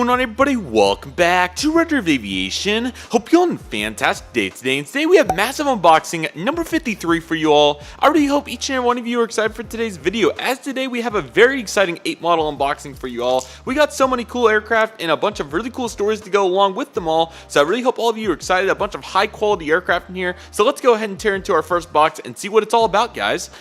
going on, everybody? Welcome back to Redriveraviation. Hope you're on a fantastic day today. And today we have massive unboxing number 53 for you all. I really hope each and every one of you are excited for today's video, as today we have a very exciting 8 model unboxing for you all. We got so many cool aircraft and a bunch of really cool stories to go along with them all. So I really hope all of you are excited. A bunch of high quality aircraft in here. So let's go ahead and tear into our first box and see what it's all about, guys.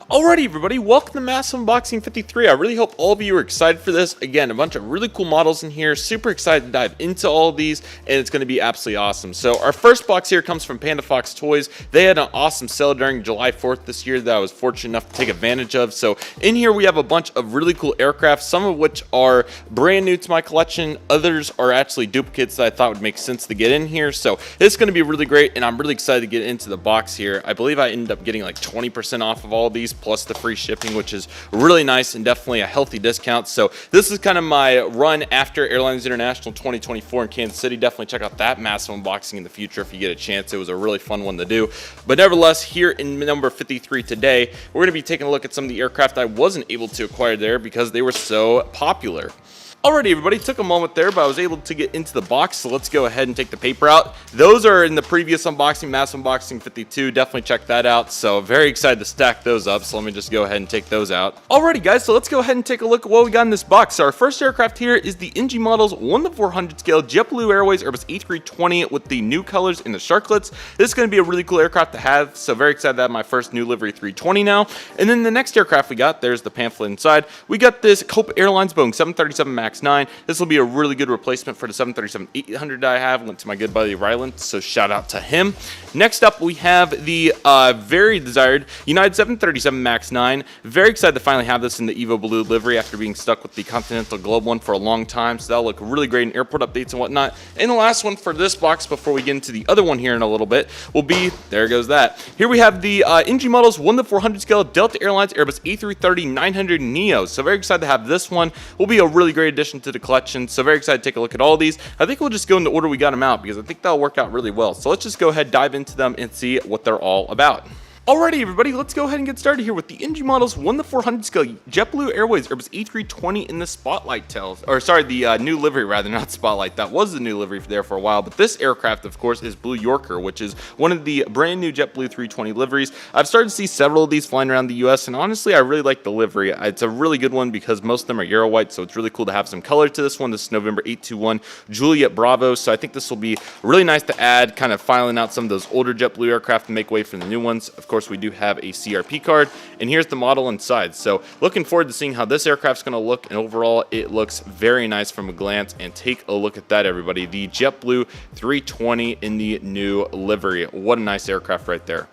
Alrighty, everybody, welcome to Massive Unboxing 53. I really hope all of you are excited for this. Again, a bunch of really cool models in here. Super excited to dive into all of these, and it's going to be absolutely awesome. So our first box here comes from Panda Fox Toys. They had an awesome sale during July 4th this year that I was fortunate enough to take advantage of. So in here we have a bunch of really cool aircraft, some of which are brand new to my collection. Others are actually duplicates that I thought would make sense to get in here. So this is going to be really great, and I'm really excited to get into the box here. I believe I ended up getting like 20% off of all of these, plus the free shipping, which is really nice and definitely a healthy discount. So this is kind of my run after Airlines International 2024 in Kansas City. Definitely check out that massive unboxing in the future if you get a chance. It was a really fun one to do. But nevertheless, here in number 53 today, we're going to be taking a look at some of the aircraft I wasn't able to acquire there because they were so popular. Alrighty, everybody, took a moment there, but I was able to get into the box, so let's go ahead and take the paper out. Those are in the previous unboxing, Massive Unboxing 52. Definitely check that out. So very excited to stack those up, so let me just go ahead and take those out. Alrighty, guys, so let's go ahead and take a look at what we got in this box. So our first aircraft here is the NG Models 1-400 scale JetBlue Airways Airbus A320 with the new colors in the sharklets. This is going to be a really cool aircraft to have, so very excited to have my first new livery 320 now. And then the next aircraft we got, there's the pamphlet inside. We got this Copa Airlines Boeing 737 MAX 9. This will be a really good replacement for the 737-800 that I have. Went to my good buddy Ryland, so shout out to him. Next up, we have the very desired United 737 MAX 9. Very excited to finally have this in the Evo Blue livery after being stuck with the Continental Globe one for a long time. So that'll look really great in airport updates and whatnot. And the last one for this box before we get into the other one here in a little bit will be, there goes that. Here we have the NG Models 1-400 scale Delta Airlines Airbus A330 900 Neo. So very excited to have this one. Will be a really great addition to the collection, so very excited to take a look at all these. I think we'll just go in the order we got them out because I think that'll work out really well. So let's just go ahead, dive into them, and see what they're all about. Alrighty, everybody, let's go ahead and get started here with the NG Models 1-400 scale JetBlue Airways Airbus A320 in the Spotlight tails, or sorry, the new livery rather, not Spotlight. That was the new livery there for a while, but this aircraft, of course, is Blue Yorker, which is one of the brand new JetBlue 320 liveries. I've started to see several of these flying around the US, and honestly, I really like the livery. It's a really good one because most of them are Euro white, so it's really cool to have some color to this one. This is November 821 Juliet Bravo, so I think this will be really nice to add, kind of filing out some of those older JetBlue aircraft and make way for the new ones. Of course, we do have a CRP card, and here's the model inside. So looking forward to seeing how this aircraft's going to look, and overall it looks very nice from a glance. And take a look at that, everybody, the JetBlue 320 in the new livery. What a nice aircraft right there.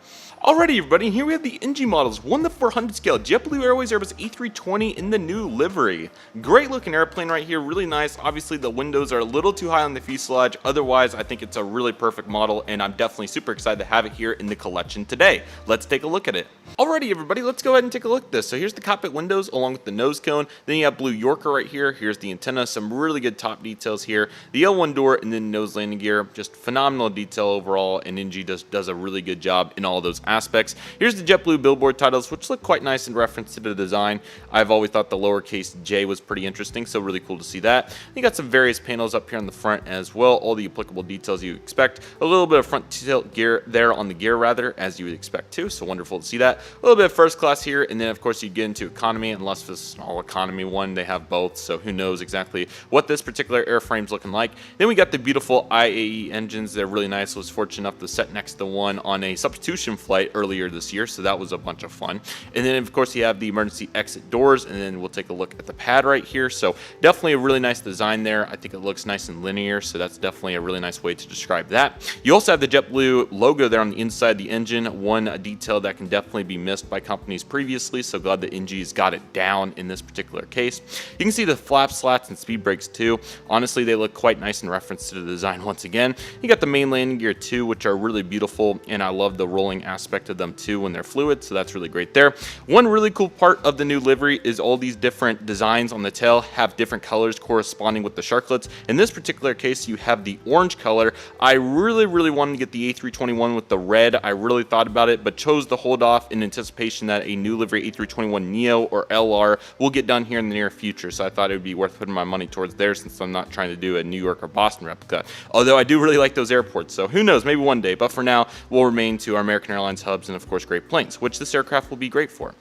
Alrighty, everybody, and here we have the NG Models 1-400 scale JetBlue Airways Airbus A320 in the new livery. Great looking airplane right here, really nice. Obviously the windows are a little too high on the fuselage. Otherwise, I think it's a really perfect model, and I'm definitely super excited to have it here in the collection today. Let's take a look at it. Alrighty, everybody, let's go ahead and take a look at this. So here's the cockpit windows along with the nose cone. Then you have Blue Yorker right here. Here's the antenna, some really good top details here. The L1 door and then nose landing gear, just phenomenal detail overall, and NG does a really good job in all those aspects. Here's the JetBlue billboard titles, which look quite nice in reference to the design. I've always thought the lowercase j was pretty interesting, so really cool to see that. You got some various panels up here on the front as well, all the applicable details you expect. A little bit of front tilt gear there on the gear rather, as you would expect too, so wonderful to see that. A little bit of first class here, and then of course you get into economy, unless this is an all economy one. They have both, so who knows exactly what this particular airframe's looking like. Then we got the beautiful IAE engines. They're really nice. I was fortunate enough to sit next to one on a substitution flight earlier this year, so that was a bunch of fun. And then of course you have the emergency exit doors, and then we'll take a look at the pad right here. So definitely a really nice design there. I think it looks nice and linear, so that's definitely a really nice way to describe that. You also have the JetBlue logo there on the inside of the engine, one detail that can definitely be missed by companies previously, so glad that NG's got it down in this particular case. You can see the flap slats and speed brakes too. Honestly, they look quite nice in reference to the design once again. You got the main landing gear too, which are really beautiful, and I love the rolling aspect aspect of them too when they're fluid, so that's really great there. One really cool part of the new livery is all these different designs on the tail have different colors corresponding with the sharklets. In this particular case, you have the orange color. I really wanted to get the A321 with the red. I really thought about it, but chose to hold off in anticipation that a new livery A321 Neo or LR will get done here in the near future, so I thought it would be worth putting my money towards there since I'm not trying to do a New York or Boston replica. Although I do really like those airports, so who knows, maybe one day, but for now, we'll remain to our American Airlines hubs and of course Great Plains, which this aircraft will be great for.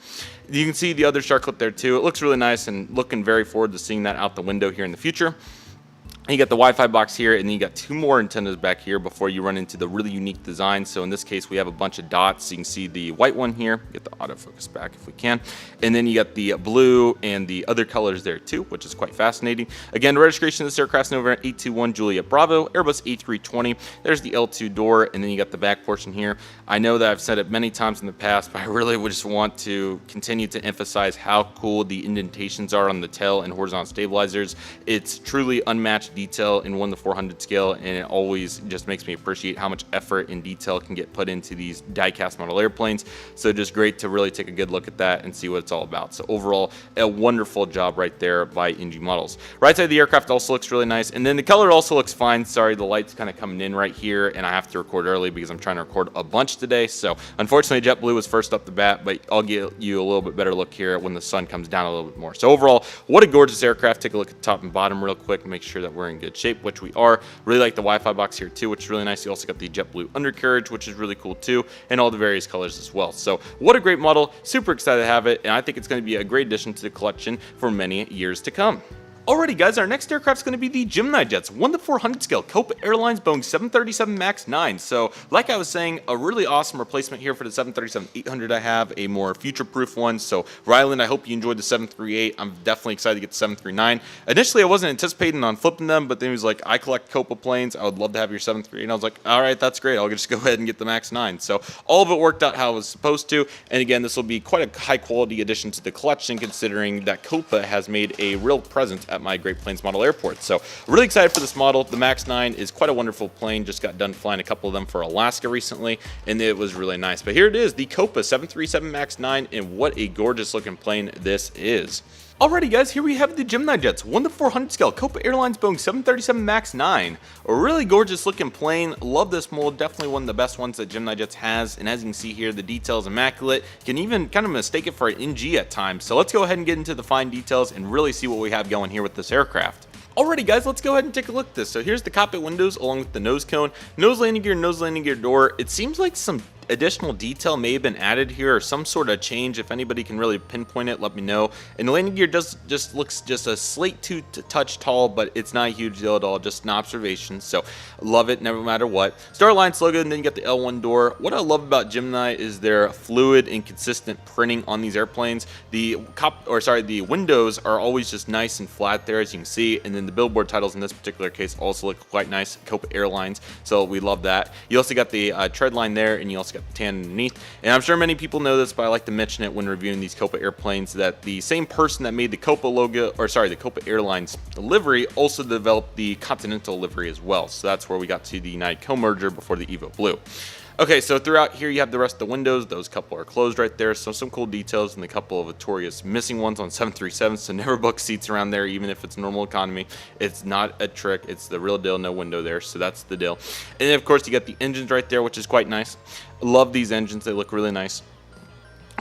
You can see the other sharklet there too. It looks really nice and looking very forward to seeing that out the window here in the future. You got the Wi-Fi box here, and then you got two more antennas back here before you run into the really unique design. So in this case, we have a bunch of dots. So you can see the white one here. Get the autofocus back if we can. And then you got the blue and the other colors there too, which is quite fascinating. Again, registration of this aircraft's November 821 Juliet Bravo, Airbus A320. There's the L2 door, and then you got the back portion here. I know that I've said it many times in the past, but I really would just want to continue to emphasize how cool the indentations are on the tail and horizontal stabilizers. It's truly unmatched detail in 1:400 scale, and it always just makes me appreciate how much effort and detail can get put into these die-cast model airplanes. So just great to really take a good look at that and see what it's all about. So overall, a wonderful job right there by NG Models. Right side of the aircraft also looks really nice, and then the color also looks fine. Sorry, the light's kind of coming in right here, and I have to record early because I'm trying to record a bunch today. So unfortunately, JetBlue was first up the bat, but I'll give you a little bit better look here when the sun comes down a little bit more. So overall, what a gorgeous aircraft. Take a look at the top and bottom real quick and make sure that we're in good shape, which we are. Really like the Wi-Fi box here too, which is really nice. You also got the JetBlue undercarriage, which is really cool too, and all the various colors as well. So what a great model. Super excited to have it, and I think it's going to be a great addition to the collection for many years to come. Alrighty guys, our next aircraft is going to be the GeminiJets 1:400 scale Copa Airlines Boeing 737 MAX 9. So like I was saying, a really awesome replacement here for the 737-800 I have, a more future-proof one. So Ryland, I hope you enjoyed the 738. I'm definitely excited to get the 739. Initially, I wasn't anticipating on flipping them, but then he was like, I collect Copa planes. I would love to have your 738. And I was like, all right, that's great. I'll just go ahead and get the MAX 9. So all of it worked out how it was supposed to. And again, this will be quite a high-quality addition to the collection, considering that Copa has made a real presence at my Great Plains Model Airport. So really excited for this model. The MAX 9 is quite a wonderful plane. Just got done flying a couple of them for Alaska recently, and it was really nice. But here it is, the Copa 737 MAX 9, and what a gorgeous looking plane this is. Alrighty guys, here we have the GeminiJets 1:400 scale Copa Airlines Boeing 737 MAX 9. A really gorgeous looking plane. Love this mold. Definitely one of the best ones that GeminiJets has. And as you can see here, the detail is immaculate. You can even kind of mistake it for an NG at times. So let's go ahead and get into the fine details and really see what we have going here with this aircraft. Alrighty guys, let's go ahead and take a look at this. So here's the cockpit windows along with the nose cone, nose landing gear door. It seems like some additional detail may have been added here, or some sort of change. If anybody can really pinpoint it, let me know. And the landing gear just looks just a slight touch tall, but it's not a huge deal at all, just an observation. So love it no matter what. Star Alliance logo, and then you got the L1 door. What I love about Gemini is their fluid and consistent printing on these airplanes. The windows are always just nice and flat there, as you can see, and then the billboard titles in this particular case also look quite nice. Copa Airlines, so we love that. You also got the tread line there, and you also got the tan underneath. And I'm sure many people know this, but I like to mention it when reviewing these Copa airplanes, that the same person that made the Copa logo, the Copa Airlines livery, also developed the Continental livery as well. So that's where we got to the United co-merger before the Evo Blue. Okay, so throughout here you have the rest of the windows. Those couple are closed right there, so some cool details, and a couple of notorious missing ones on 737s, so never book seats around there even if it's normal economy. It's not a trick, it's the real deal. No window there, so that's the deal. And then of course you got the engines right there, which is quite nice. Love these engines, they look really nice.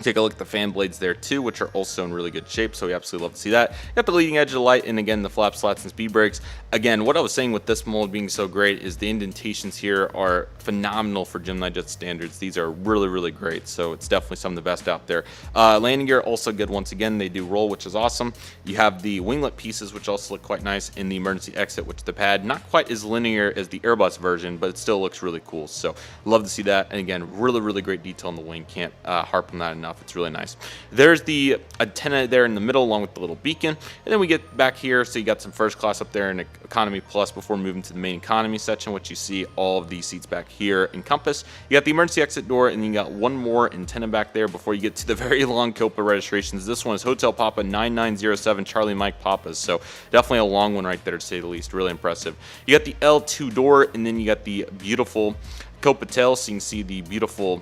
Take a look at the fan blades there too, which are also in really good shape, so we absolutely love to see that. Got the leading edge of the light, and again the flap slats and speed brakes. Again, what I was saying with this mold being so great is the indentations here are phenomenal for GeminiJet standards. These are really great, so it's definitely some of the best out there. Landing gear also good. Once again, they do roll, which is awesome. You have the winglet pieces, which also look quite nice, in the emergency exit, which the pad not quite as linear as the Airbus version, but it still looks really cool. So love to see that, and again, really great detail in the wing. Can't harp on that enough. It's really nice. There's the antenna there in the middle along with the little beacon, and then we get back here, so you got some first class up there and economy plus before moving to the main economy section, which you see all of these seats back here encompass. You got the emergency exit door, and then you got one more antenna back there before you get to the very long Copa registrations. This one is Hotel Papa 9907 Charlie Mike Papas, so definitely a long one right there to say the least. Really impressive. You got the L2 door, and then you got the beautiful Copa tail, so you can see the beautiful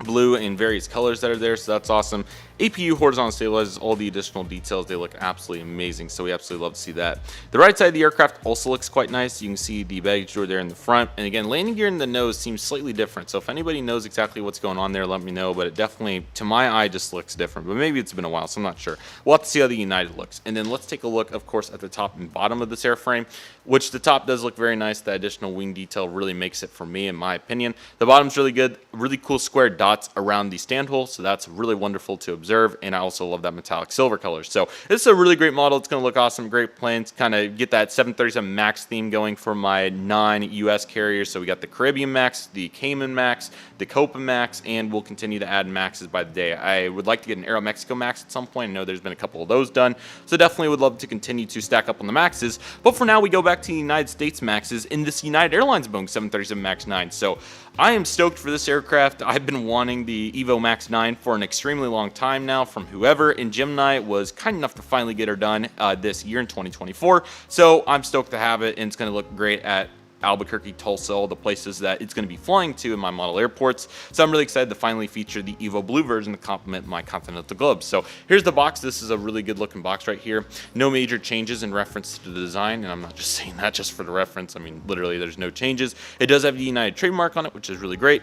blue in various colors that are there, so that's awesome. APU horizontal stabilizes, all the additional details, they look absolutely amazing, so we absolutely love to see that. The right side of the aircraft also looks quite nice. You can see the baggage door there in the front, and again, landing gear in the nose seems slightly different, so if anybody knows exactly what's going on there, let me know, but it definitely, to my eye, just looks different, but maybe it's been a while, so I'm not sure. We'll have to see how the United looks. And then let's take a look, of course, at the top and bottom of this airframe, which the top does look very nice. The additional wing detail really makes it for me, in my opinion. The bottom's really good, really cool square dots around the stand hole, so that's really wonderful to observe, and I also love that metallic silver color. So this is a really great model. It's going to look awesome. Great planes. Kind of get that 737 MAX theme going for my non-US carriers. So we got the Caribbean MAX, the Cayman MAX, the Copa MAX, and we'll continue to add MAXs by the day. I would like to get an Aero Mexico MAX at some point. I know there's been a couple of those done, so definitely would love to continue to stack up on the MAXs. But for now, we go back to the United States MAXs in this United Airlines Boeing 737 MAX 9. So I am stoked for this aircraft. I've been wanting the Evo Max 9 for an extremely long time now from whoever, and Gemini was kind enough to finally get her done this year in 2024. So I'm stoked to have it, and it's going to look great at Albuquerque, Tulsa, all the places that it's going to be flying to in my model airports. So I'm really excited to finally feature the Evo Blue version to complement my Continental Globe. So here's the box. This is a really good looking box right here. No major changes in reference to the design, and I'm not just saying that just for the reference. I mean, literally there's no changes. It does have the United trademark on it, which is really great.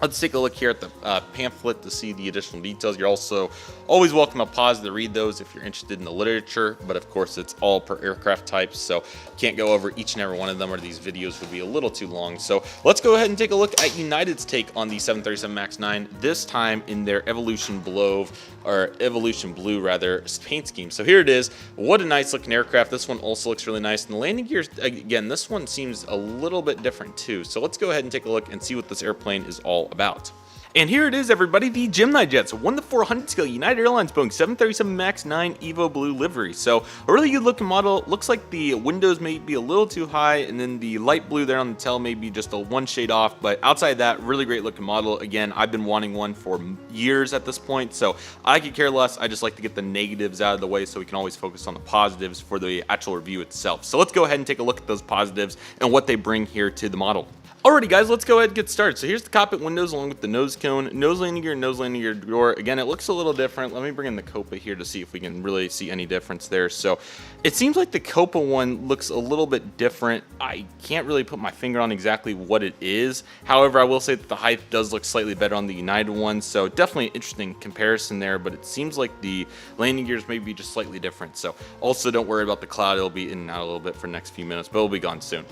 Let's take a look here at the pamphlet to see the additional details. You're also always welcome to pause to read those if you're interested in the literature, but of course it's all per aircraft type, so can't go over each and every one of them, or these videos would be a little too long. So let's go ahead and take a look at United's take on the 737 MAX 9, this time in their Evolution Blue rather paint scheme. So here it is. What a nice looking aircraft. This one also looks really nice, and the landing gears, again, this one seems a little bit different too. So let's go ahead and take a look and see what this airplane is all about. And here it is, everybody, the GeminiJets 1:400 scale United Airlines Boeing 737 MAX 9 Evo Blue livery. So a really good looking model. Looks like the windows may be a little too high, and then the light blue there on the tail may be just a one shade off, but outside that, really great looking model. Again, I've been wanting one for years at this point, so I could care less. I just like to get the negatives out of the way so we can always focus on the positives for the actual review itself. So let's go ahead and take a look at those positives and what they bring here to the model. Alrighty guys, let's go ahead and get started. So here's the cockpit windows along with the nose cone, nose landing gear door. Again, it looks a little different. Let me bring in the Copa here to see if we can really see any difference there. So it seems like the Copa one looks a little bit different. I can't really put my finger on exactly what it is. However, I will say that the height does look slightly better on the United one. So definitely an interesting comparison there, but it seems like the landing gears may be just slightly different. So also don't worry about the cloud. It'll be in and out a little bit for the next few minutes, but it'll be gone soon.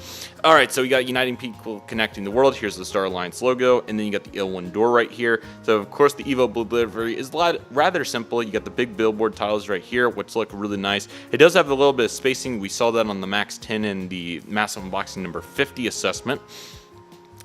All right, so we got Uniting people connecting the world. Here's the Star Alliance logo, and then you got the L1 door right here. So of course the Evo Blue livery is rather simple. You got the big billboard tiles right here, which look really nice. It does have a little bit of spacing. We saw that on the MAX 10 and the massive unboxing number 50 assessment.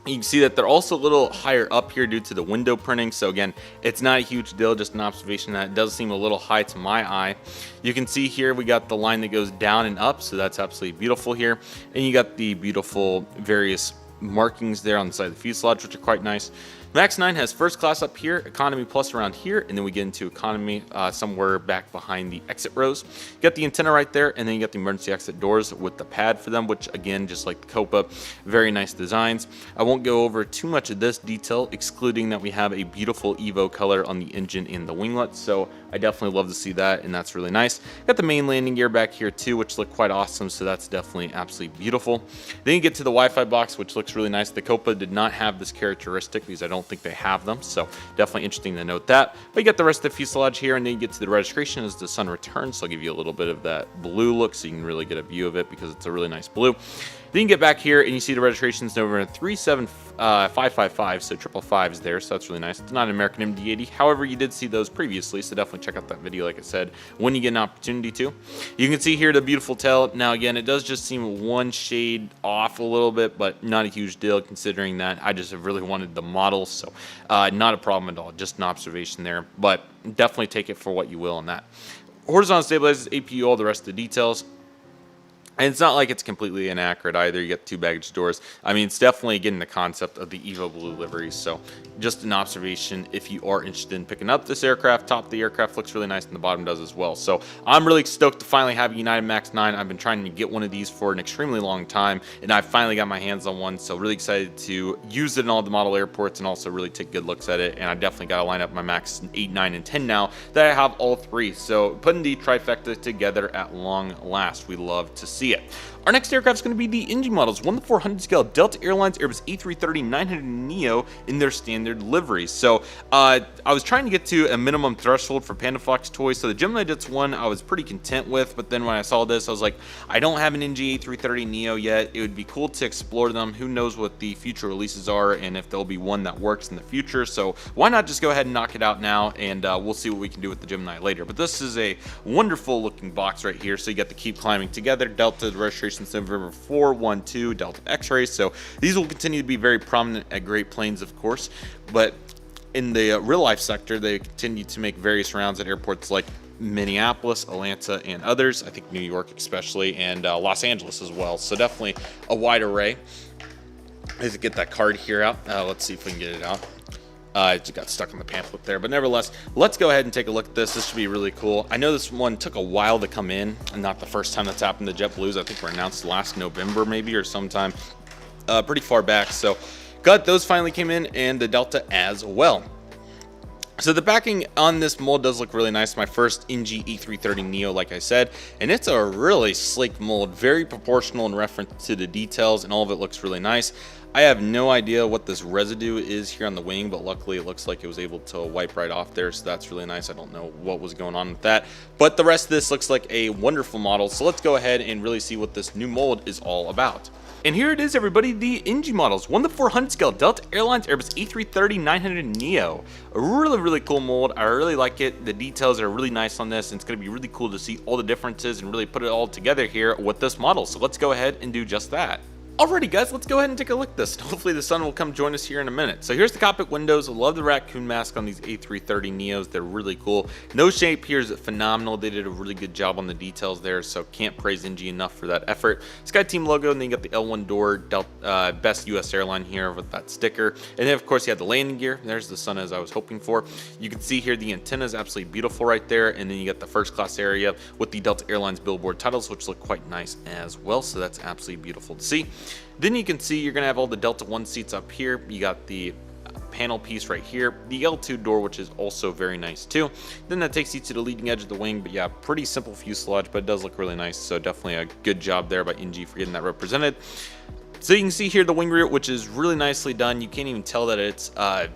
You can see that they're also a little higher up here due to the window printing. So again, it's not a huge deal, just an observation that it does seem a little high to my eye. You can see here we got the line that goes down and up, so that's absolutely beautiful here. And you got the beautiful various markings there on the side of the fuselage, which are quite nice. MAX 9 has first class up here, economy plus around here, and then we get into economy somewhere back behind the exit rows. You got the antenna right there, and then you got the emergency exit doors with the pad for them, which again, just like the Copa, very nice designs. I won't go over too much of this detail, excluding that we have a beautiful Evo color on the engine and the winglets, so I definitely love to see that, and that's really nice. Got the main landing gear back here too, which look quite awesome, so that's definitely absolutely beautiful. Then you get to the Wi-Fi box, which looks really nice. The Copa did not have this characteristic because I don't think they have them, so definitely interesting to note that. But you get the rest of the fuselage here, and then you get to the registration as the sun returns, so I'll give you a little bit of that blue look so you can really get a view of it because it's a really nice blue. Then you get back here and you see the registration's over 37555, so 555 is there, so that's really nice. It's not an American MD-80, however, you did see those previously, so definitely check out that video, like I said, when you get an opportunity to. You can see here the beautiful tail. Now, again, it does just seem one shade off a little bit, but not a huge deal considering that I just have really wanted the model, so not a problem at all, just an observation there, but definitely take it for what you will on that. Horizontal stabilizers, APU, all the rest of the details. And it's not like it's completely inaccurate either. You get 2 baggage doors. I mean, it's definitely getting the concept of the Evo Blue livery. So just an observation if you are interested in picking up this aircraft. Top of the aircraft looks really nice and the bottom does as well. So I'm really stoked to finally have a United Max 9. I've been trying to get one of these for an extremely long time, and I finally got my hands on one. So really excited to use it in all the model airports and also really take good looks at it. And I definitely got to line up my Max 8, 9, and 10 now that I have all 3. So putting the trifecta together at long last. We love to see it. Our next aircraft is going to be the NG models, 1-400 scale Delta Airlines Airbus A330 900 Neo in their standard liveries. So I was trying to get to a minimum threshold for Panda Fox toys. So the GeminiJets one I was pretty content with, but then when I saw this, I was like, I don't have an NG A330 Neo yet. It would be cool to explore them. Who knows what the future releases are and if there'll be one that works in the future. So why not just go ahead and knock it out now, and we'll see what we can do with the Gemini later. But this is a wonderful looking box right here. So you get the Keep Climbing Together, Delta, the registration November 412, Delta X-rays. So these will continue to be very prominent at Great Plains, of course, but in the real life sector, they continue to make various rounds at airports like Minneapolis, Atlanta, and others. I think New York especially, and Los Angeles as well. So definitely a wide array. Let's get that card here out. Let's see if we can get it out. It just got stuck on the pamphlet there, but nevertheless, let's go ahead and take a look at this. This should be really cool. I know this one took a while to come in, and not the first time that's happened to JetBlues. I think were announced last November maybe, or sometime pretty far back. So glad those finally came in, and the Delta as well. So the backing on this mold does look really nice. My first NG A330 Neo, like I said, and it's a really sleek mold, very proportional in reference to the details, and all of it looks really nice. I have no idea what this residue is here on the wing, but luckily it looks like it was able to wipe right off there, so that's really nice. I don't know what was going on with that, but the rest of this looks like a wonderful model. So let's go ahead and really see what this new mold is all about. And here it is, everybody, the NG models, 1-400 scale Delta Airlines Airbus A330 900 Neo. A really cool mold. I really like it. The details are really nice on this, and it's going to be really cool to see all the differences and really put it all together here with this model. So let's go ahead and do just that. Alrighty guys, let's go ahead and take a look at this. Hopefully the sun will come join us here in a minute. So here's the cockpit windows. I love the raccoon mask on these A330 Neos. They're really cool. Nose shape here is phenomenal. They did a really good job on the details there, so can't praise NG enough for that effort. SkyTeam logo, and then you got the L1 door, best US airline here with that sticker. And then of course you have the landing gear. There's the sun as I was hoping for. You can see here the antenna is absolutely beautiful right there, and then you got the first class area with the Delta Airlines billboard titles, which look quite nice as well. So that's absolutely beautiful to see. Then you can see you're gonna have all the Delta 1 seats up here. You got the panel piece right here, the L2 door, which is also very nice too. Then that takes you to the leading edge of the wing, but yeah, pretty simple fuselage, but it does look really nice. So definitely a good job there by NG for getting that represented. So you can see here the wing root, which is really nicely done. You can't even tell that it's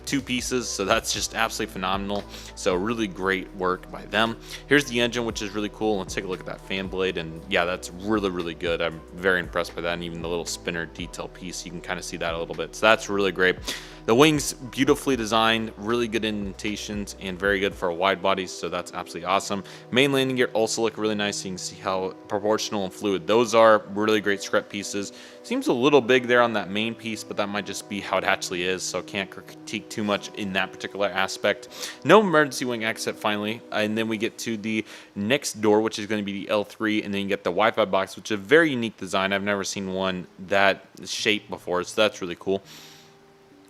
2 pieces, so that's just absolutely phenomenal. So really great work by them. Here's the engine, which is really cool. Let's take a look at that fan blade, and yeah, that's really good. I'm very impressed by that, and even the little spinner detail piece, you can kind of see that a little bit. So that's really great. The wings beautifully designed, really good indentations, and very good for a wide body, so that's absolutely awesome. Main landing gear also look really nice. You can see how proportional and fluid those are. Really great strut pieces. Seems a little big there on that main piece, but that might just be how it actually is, so can't critique too much in that particular aspect. No emergency wing exit finally, and then we get to the next door, which is going to be the L3, and then you get the Wi-Fi box, which is a very unique design. I've never seen one that shape before, so that's really cool.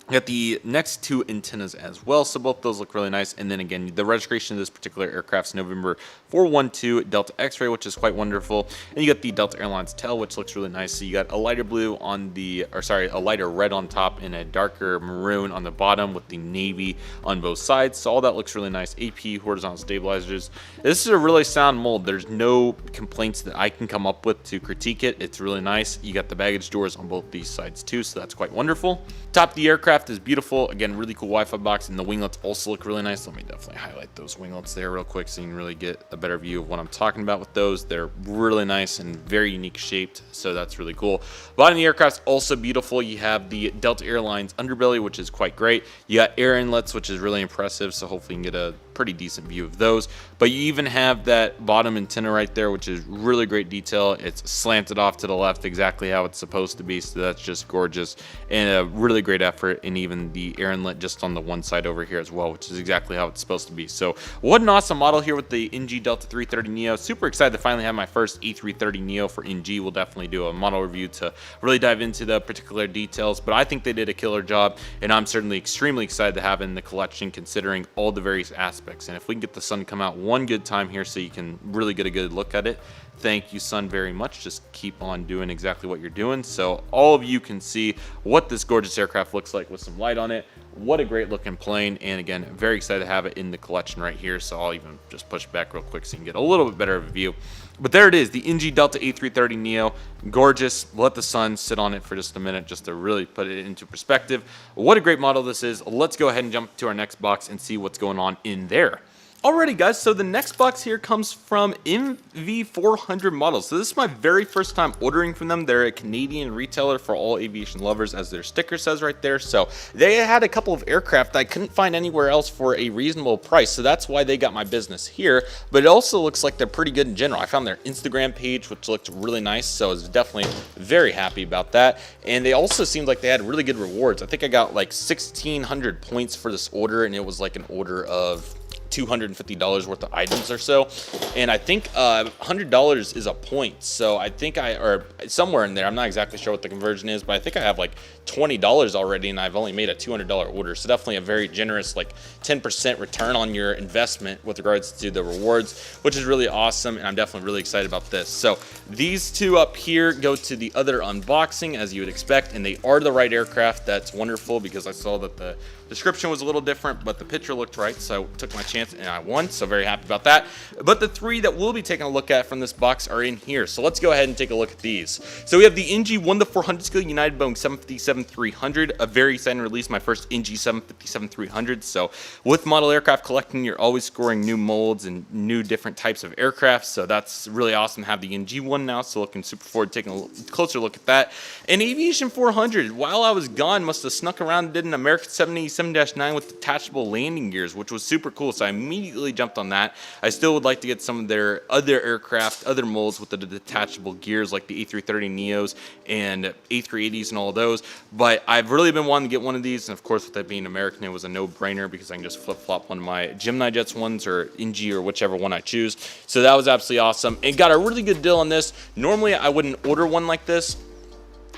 Got the next 2 antennas as well, so both those look really nice. And then again, the registration of this particular aircraft's November 412 Delta X-ray, which is quite wonderful. And you got the Delta Airlines tail, which looks really nice. So you got a lighter blue on the, or sorry, a lighter red on top and a darker maroon on the bottom with the navy on both sides. So all that looks really nice. AP horizontal stabilizers. This is a really sound mold. There's no complaints that I can come up with to critique it. It's really nice. You got the baggage doors on both these sides too, so that's quite wonderful. Top of the aircraft is beautiful. Again, really cool Wi-Fi box, and the winglets also look really nice. Let me definitely highlight those winglets there real quick so you can really get a better view of what I'm talking about with those. They're really nice and very unique shaped, so that's really cool. Bottom of the aircraft's also beautiful. You have the Delta Airlines underbelly, which is quite great. You got air inlets, which is really impressive, so hopefully you can get a pretty decent view of those. But you even have that bottom antenna right there, which is really great detail. It's slanted off to the left exactly how it's supposed to be, so that's just gorgeous, and a really great effort. And even the air inlet just on the one side over here as well, which is exactly how it's supposed to be. So what an awesome model here with the NG Delta 330 Neo. Super excited to finally have my first A330 Neo for NG. We'll definitely do a model review to really dive into the particular details, but I think they did a killer job, and I'm certainly extremely excited to have it in the collection considering all the various aspects. And if we can get the sun to come out one good time here so you can really get a good look at it, thank you, sun, very much. Just keep on doing exactly what you're doing so all of you can see what this gorgeous aircraft looks like with some light on it. What a great looking plane, and again, very excited to have it in the collection right here. So I'll even just push back real quick so you can get a little bit better of a view. But there it is, the NG Delta A330 Neo. Gorgeous. Let the sun sit on it for just a minute just to really put it into perspective. What a great model this is. Let's go ahead and jump to our next box and see what's going on in there. Alrighty guys, so the next box here comes from MV400 Models. So this is my very first time ordering from them. They're a Canadian retailer for all aviation lovers, as their sticker says right there. So they had a couple of aircraft I couldn't find anywhere else for a reasonable price, so that's why they got my business here. But it also looks like they're pretty good in general. I found their Instagram page, which looked really nice, so I was definitely very happy about that. And they also seemed like they had really good rewards. I think I got like 1,600 points for this order, and it was like an order of $250 worth of items or so, and I think $100 is a point, so I think or somewhere in there, I'm not exactly sure what the conversion is, but I think I have like $20 already, and I've only made a $200 order, so definitely a very generous like 10% return on your investment with regards to the rewards, which is really awesome, and I'm definitely really excited about this. So these two up here go to the other unboxing, as you would expect, and they are the right aircraft. That's wonderful, because I saw that the description was a little different, but the picture looked right, so I took my chance and I won, so very happy about that. But the three that we'll be taking a look at from this box are in here, so let's go ahead and take a look at these. So we have the NG 1-400 scale United Boeing 757-300, a very exciting release, my first NG 757-300. So with model aircraft collecting, you're always scoring new molds and new different types of aircraft, so that's really awesome to have the NG one now, so looking super forward to taking a closer look at that. And Aviation 400, while I was gone, must have snuck around and did an American 787-9 with detachable landing gears, which was super cool, so I immediately jumped on that. I still would like to get some of their other aircraft, other molds with the detachable gears, like the A330 Neos and A380s and all of those, but I've really been wanting to get one of these, and of course with that being American, it was a no-brainer because I can just flip-flop one of my GeminiJets ones or NG or whichever one I choose. So that was absolutely awesome, and got a really good deal on this. Normally I wouldn't order one like this,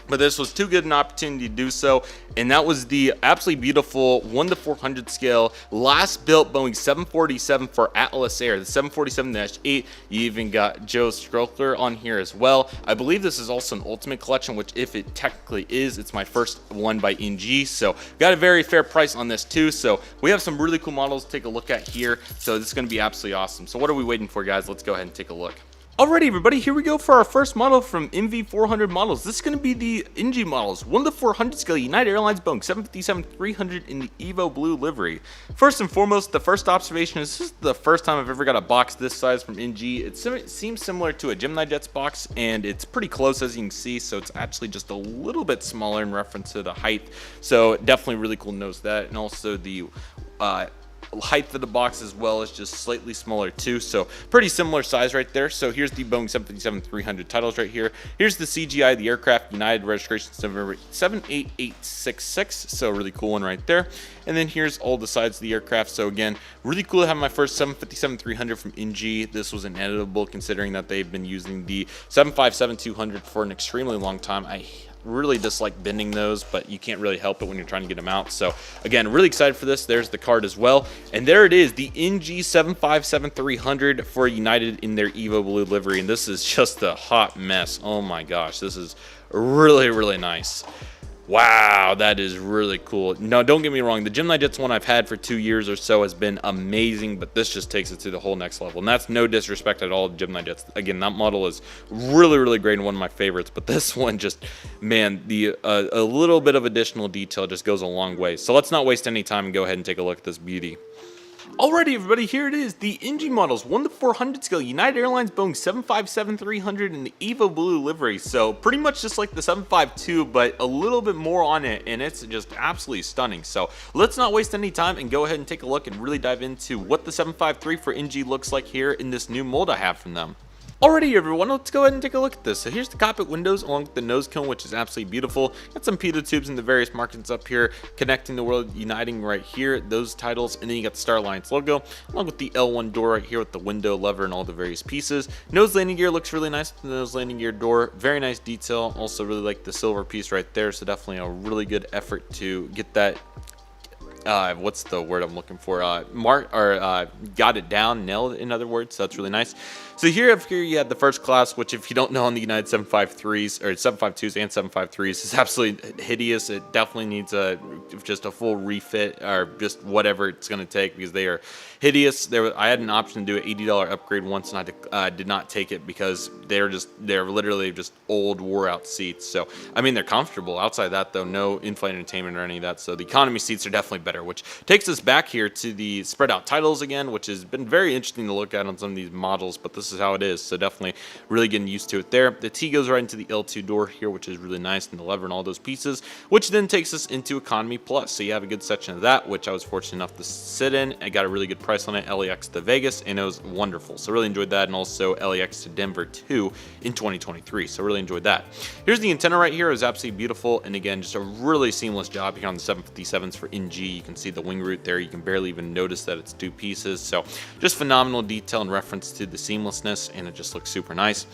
but this was too good an opportunity to do so, and that was the absolutely beautiful 1-400 scale last built Boeing 747 for Atlas Air, the 747-8. You even got Joe Strokler on here as well. I believe this is also an Ultimate Collection, which if it technically is, it's my first one by NG, so got a very fair price on this too. So we have some really cool models to take a look at here, so this is going to be absolutely awesome. So what are we waiting for, guys? Let's go ahead and take a look. Alrighty everybody, here we go for our first model from MV400 Models. This is going to be the NG models, 1-400 scale United Airlines Boeing 757-300 in the Evo Blue livery. First and foremost, the first observation is this is the first time I've ever got a box this size from NG. It seems similar to a GeminiJets box, and it's pretty close as you can see, so it's actually just a little bit smaller in reference to the height. So definitely really cool to notice that, and also the height of the box as well is just slightly smaller too, so pretty similar size right there. So here's the Boeing 757-300 titles right here. Here's the CGI, the aircraft, United registration 78866, so really cool one right there. And then here's all the sides of the aircraft. So again, really cool to have my first 757-300 from NG. This was inevitable considering that they've been using the 757-200 for an extremely long time. I really dislike bending those, but you can't really help it when you're trying to get them out. So again, really excited for this. There's the card as well, and there it is, the NG 757-300 for United in their Evo Blue livery, and this is just a hot mess. Oh my gosh, this is really nice. Wow, that is really cool. No, don't get me wrong, the GeminiJets one I've had for 2 years or so has been amazing, but this just takes it to the whole next level. And that's no disrespect at all to GeminiJets. Again, that model is really great and one of my favorites, but this one just, man, the a little bit of additional detail just goes a long way. So let's not waste any time and go ahead and take a look at this beauty. Alrighty everybody, here it is, the NG models, 1 to 400 scale, United Airlines Boeing 757-300 in the Evo Blue livery. So pretty much just like the 752, but a little bit more on it, and it's just absolutely stunning. So let's not waste any time and go ahead and take a look and really dive into what the 753 for NG looks like here in this new mold I have from them. Alrighty everyone, let's go ahead and take a look at this. So here's the cockpit windows along with the nose cone, which is absolutely beautiful. Got some pitot tubes in the various markings up here, connecting the world, uniting right here, those titles, and then you got the Star Alliance logo, along with the L1 door right here with the window lever and all the various pieces. Nose landing gear looks really nice with the nose landing gear door, very nice detail. Also really like the silver piece right there, so definitely a really good effort to get that what's the word I'm looking for, got it down, nailed in other words, so that's really nice. So here you had the first class, which if you don't know on the United 753s or 752s and 753s is absolutely hideous. It definitely needs just a full refit or just whatever it's going to take because they are hideous. I had an option to do an $80 upgrade once, and I did not take it because they're literally just old, wore out seats. So I mean, they're comfortable. Outside that though, no in-flight entertainment or any of that. So the economy seats are definitely better, which takes us back here to the spread out titles again, which has been very interesting to look at on some of these models, but this is how it is. So definitely really getting used to it there. The T goes right into the L2 door here, which is really nice, and the lever and all those pieces, which then takes us into Economy Plus. So you have a good section of that, which I was fortunate enough to sit in. I got a really good price on it, LAX to Vegas, and it was wonderful. So really enjoyed that, and also LAX to Denver too in 2023. So really enjoyed that. Here's the antenna right here. It was absolutely beautiful, and again, just a really seamless job here on the 757s for NG. You can see the wing root there. You can barely even notice that it's two pieces. So just phenomenal detail in reference to the seamlessness, and it just looks super nice.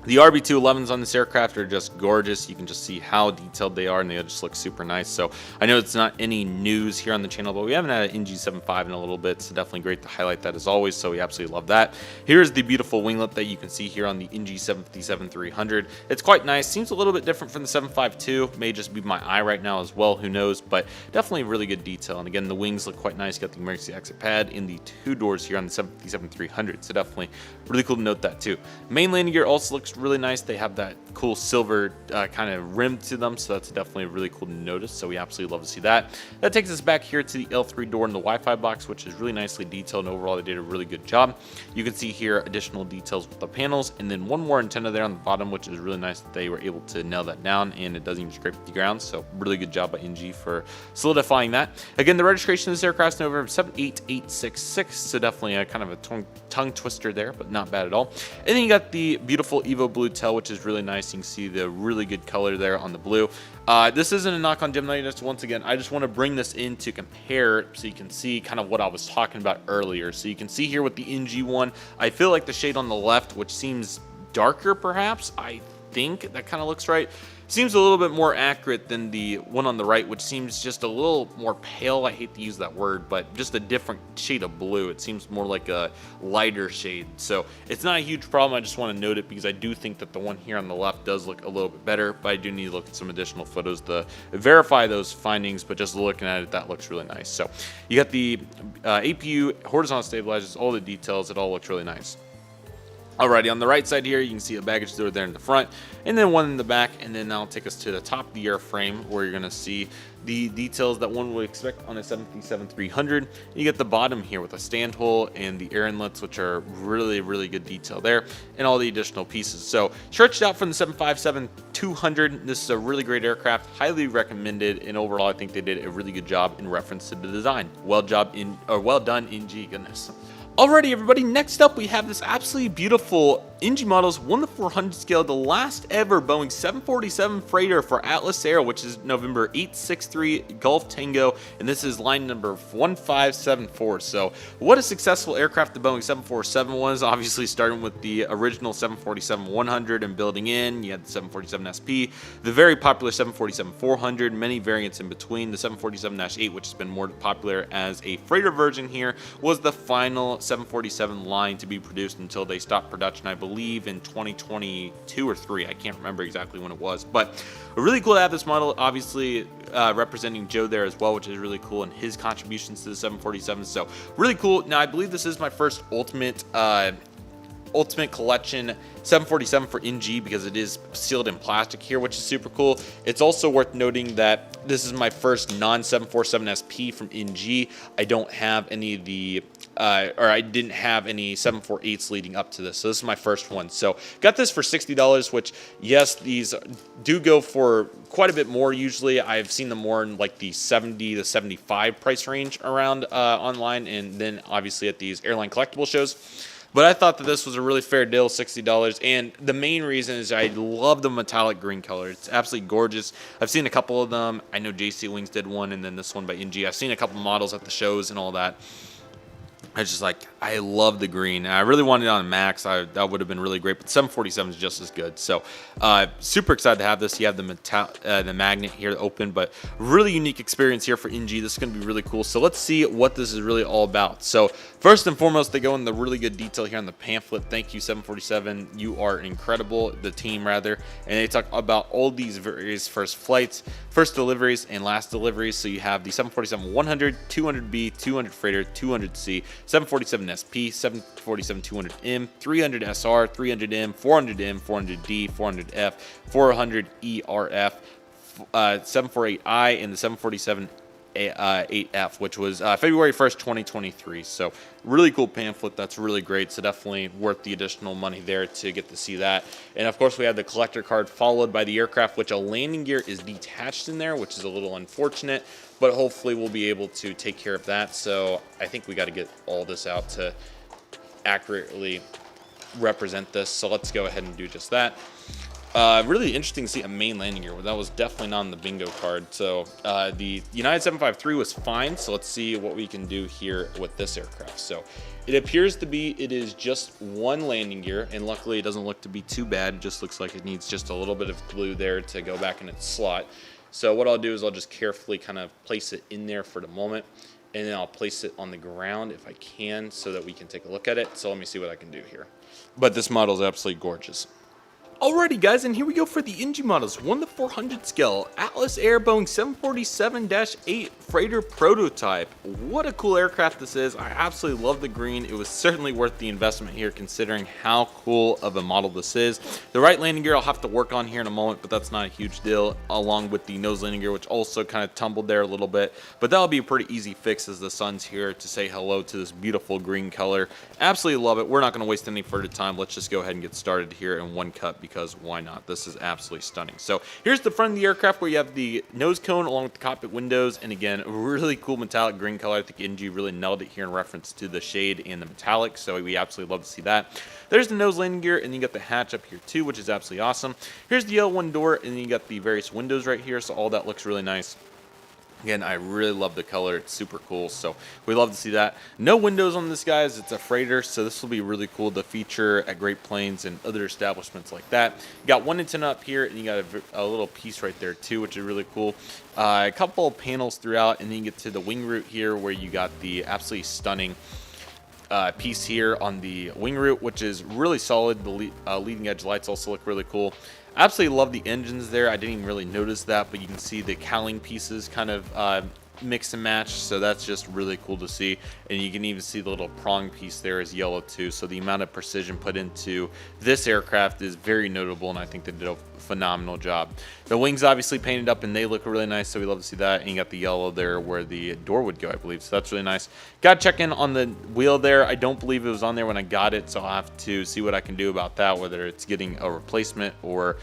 The RB211s on this aircraft are just gorgeous. You can just see how detailed they are, and they just look super nice. So I know it's not any news here on the channel, but we haven't had an NG75 in a little bit, so definitely great to highlight that as always. So we absolutely love that. Here's the beautiful winglet that you can see here on the NG757-300. It's quite nice. Seems a little bit different from the 752. May just be my eye right now as well, who knows, but definitely really good detail. And again, the wings look quite nice. You got the emergency exit pad in the two doors here on the 757-300, so definitely really cool to note that too. Main landing gear also looks really nice. They have that cool silver kind of rim to them, so that's definitely really cool to notice. So we absolutely love to see that. That takes us back here to the L3 door and the Wi-Fi box, which is really nicely detailed, and overall they did a really good job. You can see here additional details with the panels, and then one more antenna there on the bottom, which is really nice that they were able to nail that down, and it doesn't even scrape the ground. So really good job by NG for solidifying that. Again, the registration of this aircraft is November 78866, so definitely a kind of a tongue twister there, but not bad at all. And then you got the beautiful Evo Blue tail, which is really nice. You can see the really good color there on the blue. This isn't a knock on GeminiJets. Once again, I just want to bring this in to compare so you can see kind of what I was talking about earlier. So you can see here with the NG one, I feel like the shade on the left, which seems darker perhaps, I think that kind of looks right, seems a little bit more accurate than the one on the right, which seems just a little more pale. I hate to use that word, but just a different shade of blue. It seems more like a lighter shade. So it's not a huge problem. I just want to note it because I do think that the one here on the left does look a little bit better, but I do need to look at some additional photos to verify those findings. But just looking at it, that looks really nice. So you got the APU, horizontal stabilizers, all the details. It all looks really nice. Alrighty, on the right side here, you can see a baggage door there in the front, and then one in the back, and then that'll take us to the top of the airframe where you're going to see the details that one would expect on a 757-300. You get the bottom here with a stand hole and the air inlets, which are really, really good detail there, and all the additional pieces. So stretched out from the 757-200, this is a really great aircraft, highly recommended, and overall I think they did a really good job in reference to the design. Well done, NG, goodness. Alrighty everybody, next up we have this absolutely beautiful NG models 1 to 400 scale, the last ever Boeing 747 freighter for Atlas Air, which is November 863 Golf Tango, and this is line number 1574. So what a successful aircraft the Boeing 747 was, obviously starting with the original 747-100 and building in. You had the 747 SP, the very popular 747-400, many variants in between. The 747-8, which has been more popular as a freighter version here, was the final 747 line to be produced until they stopped production, I believe in 2022 or 3. I can't remember exactly when it was, but really cool to have this model, obviously representing Joe there as well, which is really cool, and his contributions to the 747. So really cool. Now I believe this is my first Ultimate Ultimate Collection 747 for NG because it is sealed in plastic here, which is super cool. It's also worth noting that this is my first non-747 SP from NG. I don't have any of the or I didn't have any 748s leading up to this, so this is my first one. So got this for $60, which, yes, these do go for quite a bit more usually. I've seen them more in like the 70 to 75 price range around online, and then obviously at these airline collectible shows. But I thought that this was a really fair deal, $60. And the main reason is I love the metallic green color. It's absolutely gorgeous. I've seen a couple of them. I know JC Wings did one, and then this one by NG. I've seen a couple models at the shows and all that. I was just like, I love the green. I really wanted it on a Max. That would have been really great, but 747 is just as good. So super excited to have this. You have the magnet here to open, but really unique experience here for NG. This is going to be really cool. So let's see what this is really all about. So first and foremost, they go in the really good detail here on the pamphlet. Thank you, 747. You are incredible, the team rather. And they talk about all these various first flights, first deliveries, and last deliveries. So you have the 747-100, 200B, 200 Freighter, 200C, 747 SP, 747 200M, 300 SR, 300M, 400M, 400D, 400F, 400 ERF, 748I, and the 747 8F, which was February 1st, 2023. So really cool pamphlet. That's really great. So definitely worth the additional money there to get to see that. And of course, we have the collector card followed by the aircraft, which a landing gear is detached in there, which is a little unfortunate, but hopefully we'll be able to take care of that. So I think we got to get all this out to accurately represent this. So let's go ahead and do just that. Really interesting to see a main landing gear. That was definitely not on the bingo card. So the United 753 was fine. So let's see what we can do here with this aircraft. So it appears to be, it is just one landing gear, and luckily it doesn't look to be too bad. It just looks like it needs just a little bit of glue there to go back in its slot. So what I'll do is I'll just carefully kind of place it in there for the moment, and then I'll place it on the ground if I can so that we can take a look at it. So let me see what I can do here. But this model is absolutely gorgeous. Alrighty guys, and here we go for the NG models. 1 to 400 scale, Atlas Air Boeing 747-8 freighter prototype. What a cool aircraft this is. I absolutely love the green. It was certainly worth the investment here considering how cool of a model this is. The right landing gear I'll have to work on here in a moment, but that's not a huge deal, along with the nose landing gear, which also kind of tumbled there a little bit. But that'll be a pretty easy fix as the sun's here to say hello to this beautiful green color. Absolutely love it. We're not going to waste any further time. Let's just go ahead and get started here in one cut, because why not? This is absolutely stunning. So here's the front of the aircraft where you have the nose cone along with the cockpit windows, and again, really cool metallic green color. I think NG really nailed it here in reference to the shade and the metallic, so we absolutely love to see that. There's the nose landing gear, and then you got the hatch up here too, which is absolutely awesome. Here's the L1 door, and then you got the various windows right here, so all that looks really nice. Again, I really love the color. It's super cool, so we love to see that. No windows on this, guys. It's a freighter, so this will be really cool to feature at Great Plains and other establishments like that. You got one antenna up here, and you got a little piece right there too, which is really cool. A couple of panels throughout, and then you get to the wing root here, where you got the absolutely stunning piece here on the wing root, which is really solid. The leading edge lights also look really cool. Absolutely love the engines there. I didn't even really notice that, but you can see the cowling pieces kind of mix and match, so that's just really cool to see. And you can even see the little prong piece there is yellow too, so the amount of precision put into this aircraft is very notable, and I think they did a phenomenal job. The wings obviously painted up, and they look really nice, so we love to see that. And you got the yellow there where the door would go, I believe, so that's really nice. Got to check in on the wheel there. I don't believe it was on there when I got it, so I'll have to see what I can do about that, whether it's getting a replacement or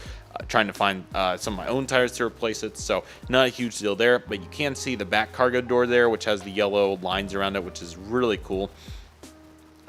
trying to find some of my own tires to replace it. So not a huge deal there, but you can see the back cargo door there, which has the yellow lines around it, which is really cool.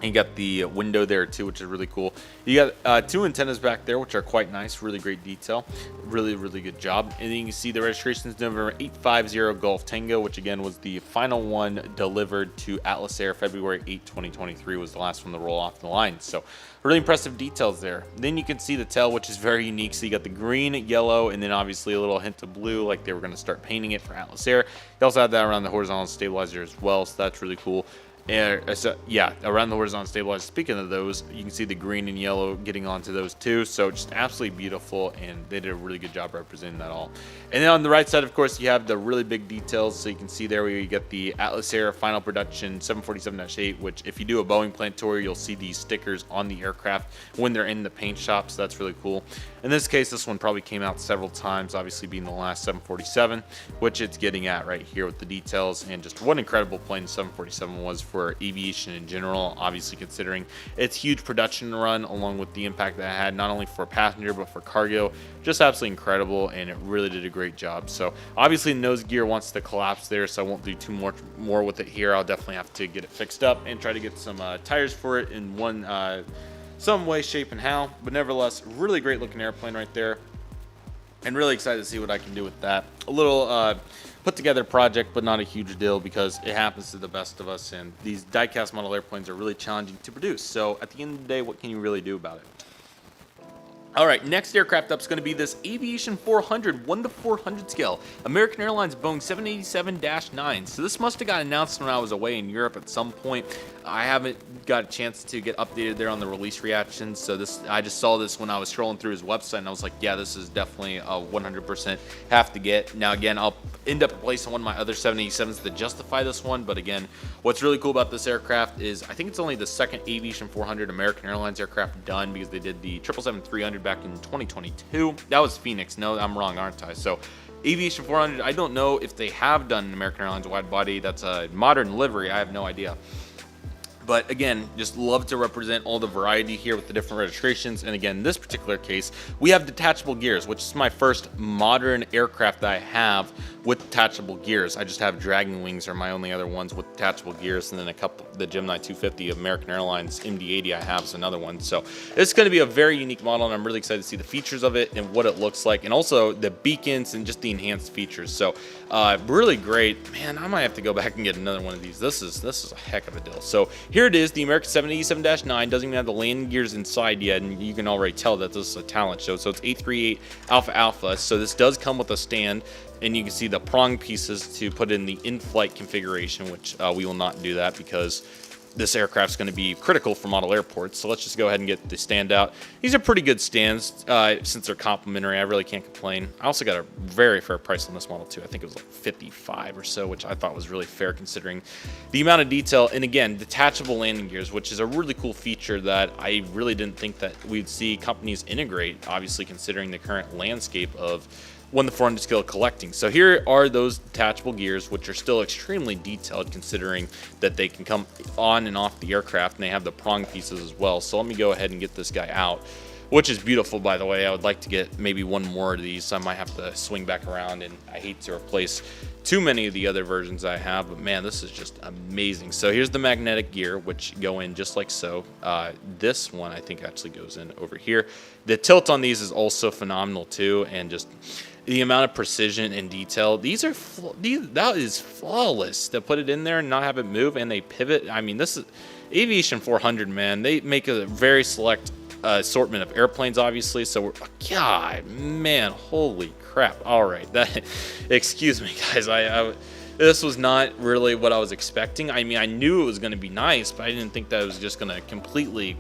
And you got the window there too, which is really cool. You got two antennas back there, which are quite nice. Really great detail. Really, really good job. And then you can see the registration is November 850 Golf Tango, which again was the final one delivered to Atlas Air. February 8, 2023 was the last one to roll off the line. So really impressive details there. Then you can see the tail, which is very unique. So you got the green, yellow, and then obviously a little hint of blue, like they were going to start painting it for Atlas Air. You also had that around the horizontal stabilizer as well, so that's really cool. Yeah, around the horizontal stabilizer. Speaking of those, you can see the green and yellow getting onto those too. So just absolutely beautiful, and they did a really good job representing that all. And then on the right side, of course, you have the really big details. So you can see there where you get the Atlas Air final production 747-8, which if you do a Boeing plant tour, you'll see these stickers on the aircraft when they're in the paint shop. So that's really cool. In this case, this one probably came out several times, obviously being the last 747, which it's getting at right here with the details. And just what an incredible plane the 747 was for aviation in general, obviously considering its huge production run along with the impact that it had not only for passenger but for cargo. Just absolutely incredible, and it really did a great job. So obviously nose gear wants to collapse there, so I won't do too much more with it here. I'll definitely have to get it fixed up and try to get some tires for it in some way, shape, and how. But nevertheless, really great looking airplane right there, and really excited to see what I can do with that. A little put together project, but not a huge deal because it happens to the best of us, and these die-cast model airplanes are really challenging to produce. So at the end of the day, what can you really do about it? All right, next aircraft up is going to be this Aviation 400, 1:400 scale, American Airlines Boeing 787-9. So this must have got announced when I was away in Europe at some point. I haven't got a chance to get updated there on the release reactions. So I just saw this when I was scrolling through his website, and I was like, yeah, this is definitely a 100% have to get. Now again, I'll end up replacing one of my other 787s to justify this one. But again, what's really cool about this aircraft is I think it's only the second Aviation 400 American Airlines aircraft done, because they did the 777-300 back in 2022. That was Phoenix. No, I'm wrong, aren't I? So Aviation 400, I don't know if they have done an American Airlines wide body that's a modern livery. I have no idea. But again, just love to represent all the variety here with the different registrations. And again, in this particular case, we have detachable gears, which is my first modern aircraft that I have with detachable gears. I just have Dragon Wings are my only other ones with detachable gears, and then a couple, the Gemini 250 of American Airlines MD-80 I have is another one. So it's going to be a very unique model, and I'm really excited to see the features of it and what it looks like, and also the beacons and just the enhanced features. So really great. Man, I might have to go back and get another one of these. This is a heck of a deal. So here it is, the American 787-9. Doesn't even have the landing gears inside yet, and you can already tell that this is a talent show. So it's 838 Alpha Alpha. So this does come with a stand, and you can see the prong pieces to put in the in-flight configuration, which we will not do that because this aircraft's going to be critical for model airports. So let's just go ahead and get the stand out. These are pretty good stands since they're complimentary. I really can't complain. I also got a very fair price on this model too. I think it was like 55 or so, which I thought was really fair considering the amount of detail. And again, detachable landing gears, which is a really cool feature that I really didn't think that we'd see companies integrate, obviously considering the current landscape of 1:400 scale collecting. So here are those detachable gears, which are still extremely detailed considering that they can come on and off the aircraft, and they have the prong pieces as well. So let me go ahead and get this guy out, which is beautiful, by the way. I would like to get maybe one more of these, so I might have to swing back around, and I hate to replace too many of the other versions I have, but man, this is just amazing. So here's the magnetic gear, which go in just like so. This one I think actually goes in over here. The tilt on these is also phenomenal too, and just the amount of precision and detail. That is flawless to put it in there and not have it move, and they pivot. I mean, this is Aviation 400, man. They make a very select assortment of airplanes, obviously. So God, man, holy crap! All right, excuse me, guys. This was not really what I was expecting. I mean, I knew it was going to be nice, but I didn't think that it was just going to completely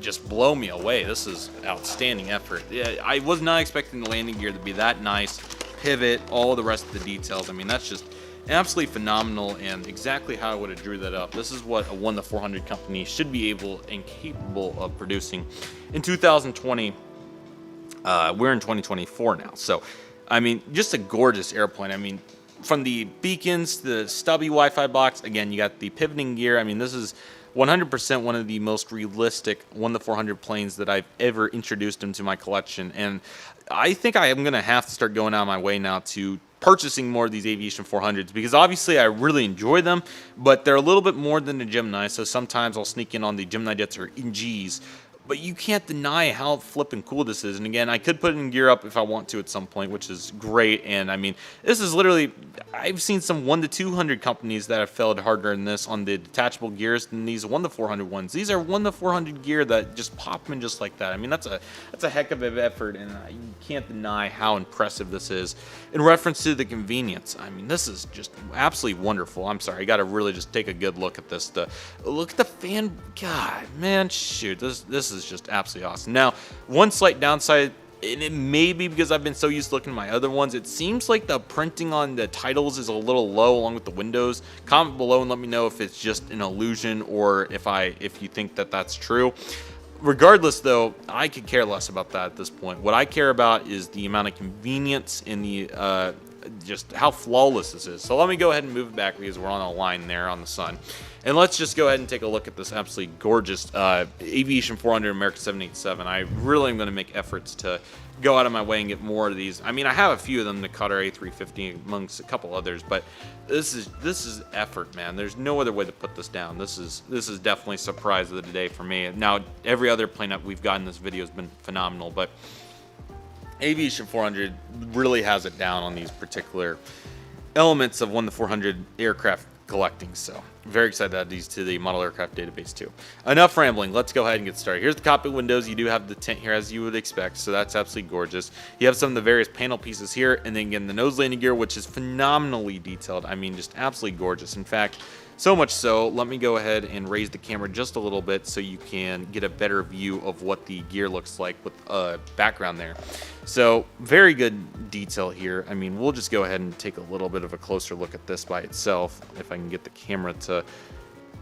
just blow me away. This is outstanding effort. Yeah, I was not expecting the landing gear to be that nice. Pivot, all the rest of the details. I mean, that's just absolutely phenomenal, and exactly how I would have drew that up. This is what a 1:400 company should be able and capable of producing in 2020. We're in 2024 now, so I mean, just a gorgeous airplane. I mean, from the beacons to the stubby Wi-Fi box, again, you got the pivoting gear. I mean, this is 100% one of the most realistic 1:400 planes that I've ever introduced into my collection, and I think I am going to have to start going out of my way now to purchasing more of these Aviation 400s, because obviously I really enjoy them, but they're a little bit more than the Gemini, so sometimes I'll sneak in on the GeminiJets or NGs. but you can't deny how flippin' cool this is. And again, I could put it in gear up if I want to at some point, which is great. And I mean, this is literally, I've seen some 1 to 200 companies that have failed harder in this on the detachable gears than these 1 to 400 ones. These are 1 to 400 gear that just pop in just like that. I mean, that's a heck of an effort, and you can't deny how impressive this is. In reference to the convenience, I mean, this is just absolutely wonderful. I'm sorry, I got to really just take a good look at this. Look at the fan. God, man, shoot, this is just absolutely awesome. Now, one slight downside, and it may be because I've been so used to looking at my other ones, it seems like the printing on the titles is a little low along with the windows. Comment below and let me know if it's just an illusion or if you think that that's true. Regardless, though, I could care less about that at this point. What I care about is the amount of convenience and the just how flawless this is. So let me go ahead and move it back because we're on a line there on the sun. And let's just go ahead and take a look at this absolutely gorgeous Aviation 400 America 787. I really am going to make efforts to go out of my way and get more of these. I mean, I have a few of them, the Qatar A350 amongst a couple others, but this is effort, man. There's no other way to put this down. This is definitely a surprise of the day for me. Now, every other plane that we've got in this video has been phenomenal, but Aviation 400 really has it down on these particular elements of 1 to 400 aircraft collecting. So very excited to add these to the model aircraft database too. Enough rambling, let's go ahead and get started. Here's the cockpit windows. You do have the tint here as you would expect, so that's absolutely gorgeous. You have some of the various panel pieces here, and then again the nose landing gear, which is phenomenally detailed. I mean, just absolutely gorgeous. In fact, so much so, let me go ahead and raise the camera just a little bit so you can get a better view of what the gear looks like with background there. So very good detail here. I mean, we'll just go ahead and take a little bit of a closer look at this by itself, if I can get the camera to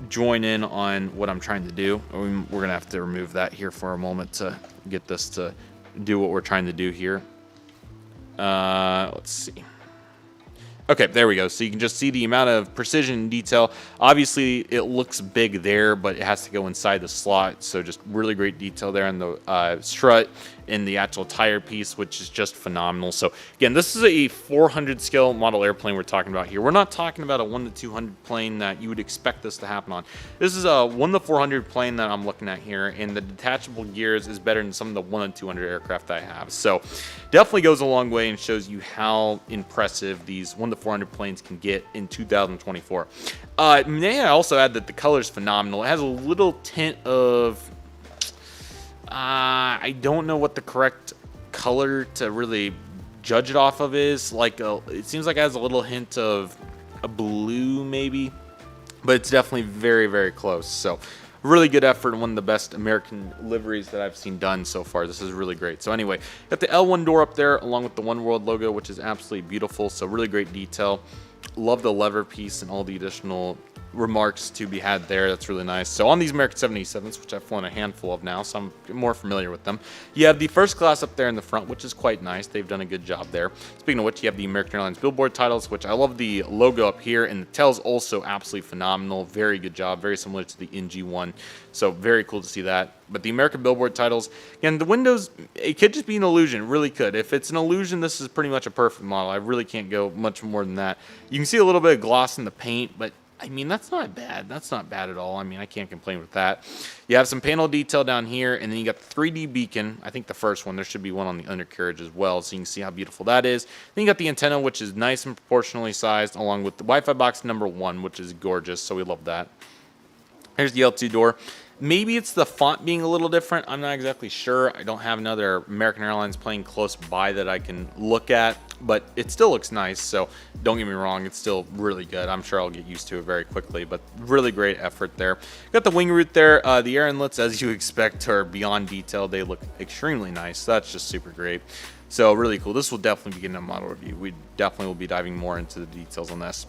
join in on what I'm trying to do. We're gonna have to remove that here for a moment to get this to do what we're trying to do here. Let's see. Okay, there we go. So you can just see the amount of precision and detail. Obviously, it looks big there, but it has to go inside the slot. So just really great detail there on the strut in the actual tire piece, which is just phenomenal. So again, this is a 400 scale model airplane we're talking about here. We're not talking about a 1 to 200 plane that you would expect this to happen on. This is a 1 to 400 plane that I'm looking at here, and the detachable gears is better than some of the 1 to 200 aircraft I have. So definitely goes a long way and shows you how impressive these 1 to 400 planes can get in 2024. May I also add that the color is phenomenal. It has a little tint of I don't know what the correct color to really judge it off of is. Like it seems like it has a little hint of a blue maybe, but it's definitely very, very close. So really good effort and one of the best American liveries that I've seen done so far. This is really great. So anyway, got the L1 door up there along with the One World logo, which is absolutely beautiful. So really great detail. Love the lever piece and all the additional remarks to be had there. That's really nice. So on these American 787s, which I've flown a handful of now, so I'm more familiar with them, you have the first class up there in the front, which is quite nice. They've done a good job there. Speaking of which, you have the American Airlines billboard titles, which I love the logo up here, and the tail's also absolutely phenomenal. Very good job. Very similar to the NG one. So very cool to see that. But the American billboard titles, again, the windows, it could just be an illusion. It really could. If it's an illusion, this is pretty much a perfect model. I really can't go much more than that. You can see a little bit of gloss in the paint, but I mean, that's not bad. That's not bad at all. I mean, I can't complain with that. You have some panel detail down here, and then you got the 3D beacon. I think the first one, there should be one on the undercarriage as well, so you can see how beautiful that is. Then you got the antenna, which is nice and proportionally sized, along with the Wi-Fi box #1, which is gorgeous, so we love that. Here's the L2 door. Maybe it's the font being a little different. I'm not exactly sure. I don't have another American Airlines plane close by that I can look at, but it still looks nice. So don't get me wrong, it's still really good. I'm sure I'll get used to it very quickly, but really great effort there. Got the wing root there. The air inlets, as you expect, are beyond detail. They look extremely nice. So that's just super great. So really cool. This will definitely be getting a model review. We definitely will be diving more into the details on this.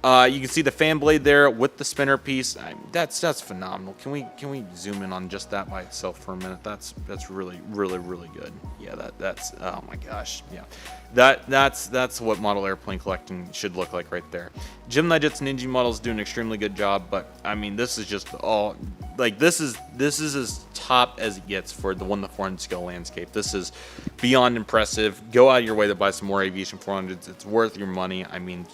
You can see the fan blade there with the spinner piece. That's phenomenal. Can we zoom in on just that by itself for a minute? That's really good. Yeah, that's oh my gosh. Yeah, that's what model airplane collecting should look like right there. GeminiJets and NG models do an extremely good job, but I mean, this is just all like this is as top as it gets for the 1-400 scale landscape. This is beyond impressive. Go out of your way to buy some more Aviation 400s. It's worth your money. I mean,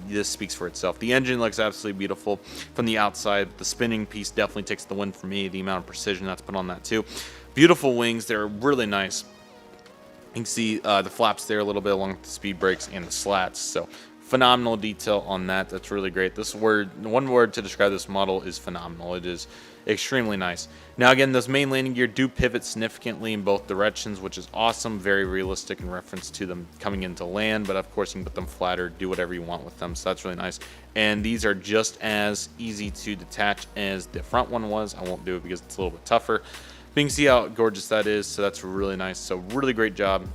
this speaks for itself. The engine looks absolutely beautiful from the outside. The spinning piece definitely takes the win for me. The amount of precision that's put on that too. Beautiful wings. They're really nice. You can see the flaps there a little bit along with the speed brakes and the slats. So phenomenal detail on that. That's really great. This word, one word to describe this model is phenomenal. It is extremely nice. Now again, those main landing gear do pivot significantly in both directions, which is awesome. Very realistic in reference to them coming into land, but of course you can put them flatter, do whatever you want with them, so that's really nice. And these are just as easy to detach as the front one was. I won't do it because it's a little bit tougher. But you can see how gorgeous that is, so that's really nice. So really great job.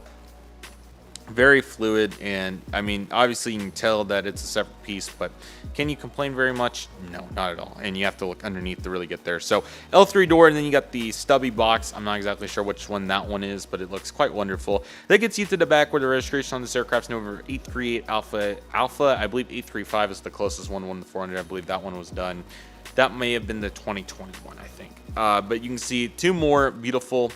Very fluid, and I mean, obviously you can tell that it's a separate piece, but can you complain very much? No, not at all. And you have to look underneath to really get there. So L3 door, and then you got the stubby box. I'm not exactly sure which one that one is, but it looks quite wonderful. That gets you to the back where the registration on this aircraft's November 838 Alpha. I believe 835 is the closest one, 1-400. I believe that one was done. That may have been the 2021, I think. But you can see two more beautiful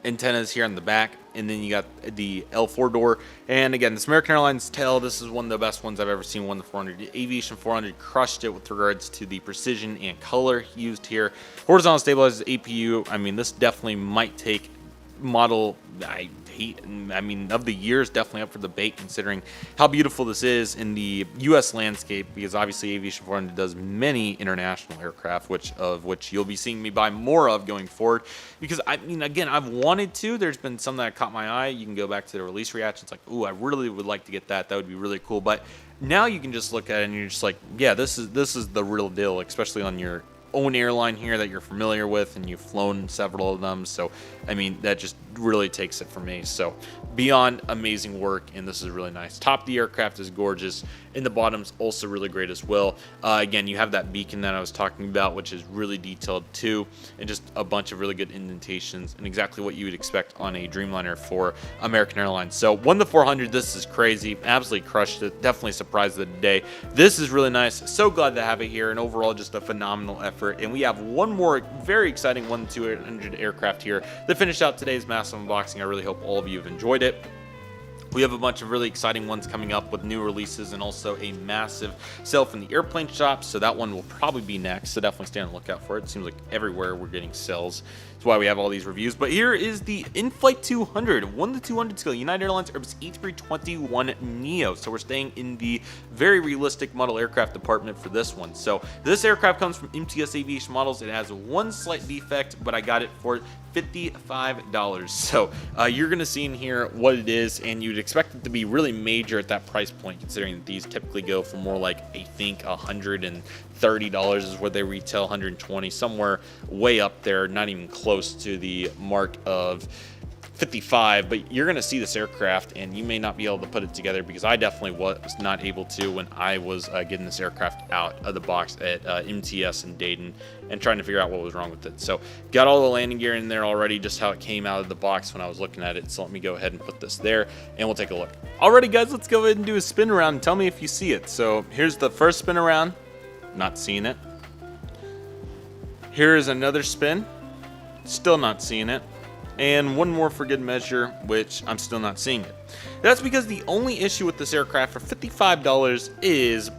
antennas here on the back, and then you got the L4 door. And again, this American Airlines tail, this is one of the best ones I've ever seen. 1-400 Aviation 400 crushed it with regards to the precision and color used here. Horizontal stabilized APU. I mean, this definitely might take model of the years, definitely up for debate, considering how beautiful this is in the U.S. landscape, because obviously Aviation 400 does many international aircraft, which you'll be seeing me buy more of going forward. Because I mean, again, I've wanted to. There's been some that caught my eye. You can go back to the release reactions, like, ooh, I really would like to get that. That would be really cool. But now you can just look at it and you're just like, yeah, this is the real deal, especially on your own airline here that you're familiar with and you've flown several of them. So I mean, that just really takes it for me. So beyond amazing work, and this is really nice. Top of the aircraft is gorgeous, and the bottom's also really great as well. Again, you have that beacon that I was talking about, which is really detailed too, and just a bunch of really good indentations, and exactly what you would expect on a Dreamliner for American Airlines. So 1-400, this is crazy. Absolutely crushed it. Definitely surprised of the day. This is really nice. So glad to have it here, and overall just a phenomenal effort. And we have one more very exciting 1-200 aircraft here that finished out today's massive unboxing. I really hope all of you have enjoyed it. We have a bunch of really exciting ones coming up with new releases, and also a massive sale from the airplane shop, so that one will probably be next, so definitely stay on the lookout for it. It seems like everywhere we're getting sales. That's why we have all these reviews. But here is the in-flight 200, 1-200 scale United Airlines Airbus A321 Neo. So we're staying in the very realistic model aircraft department for this one. So this aircraft comes from MTS Aviation Models. It has one slight defect, but I got it for $55. So you're going to see in here what it is, and you'd expect it to be really major at that price point, considering that these typically go for more like, I think, $130 is where they retail, $120, somewhere way up there, not even close to the mark of 55. But you're going to see this aircraft, and you may not be able to put it together, because I definitely was not able to when I was getting this aircraft out of the box at MTS in Dayton and trying to figure out what was wrong with it. So got all the landing gear in there already, just how it came out of the box when I was looking at it. So let me go ahead and put this there, and we'll take a look. Alrighty guys, let's go ahead and do a spin around and tell me if you see it. So here's the first spin around. Not seeing it. Here's another spin. Still not seeing it. And one more for good measure, which I'm still not seeing it. That's because the only issue with this aircraft for $55 is,